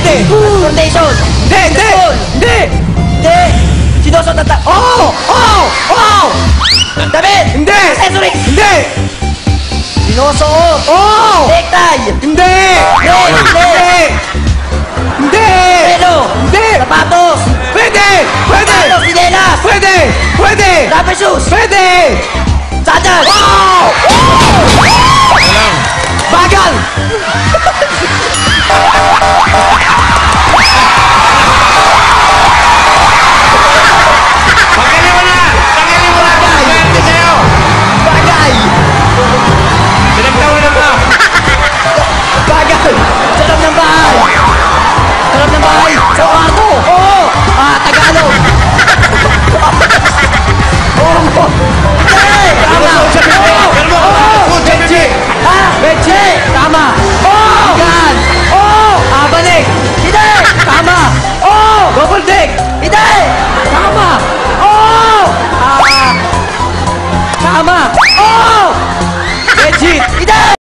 Pwede. Transportation. Hindi, hindi. School. Hindi. Hindi. Sinusunod na Oh! Oh! Oh! Damit. Hindi. Accessories. Hindi. Sinusuot. Oh! Necktie. Hindi. Hindi. Hindi. Pelo. Hindi. Sapatos. Pwede. Pwede. Sapatos. Sinelas. Pwede. Pwede. Rubber shoes. Pwede. Sandals. Oh! Bagal. Tanggalin mo na! Tanggalin mo na! Swerte sa'yo! Bagay. Pinagtawan na ba? Bagal. Sa loob ng bahay. Sa loob ng bahay. Sa kwarto. Oo. Tagalog. Hindi. Tama. Kalma ko! Food sa bibig! Bechi. Tama. Oh! Gan. Oh! Abanik. Hindi. Tama. Oh! Double deck. Hindi. Tama. Oh! Tama. Oh! Legit. Hindi.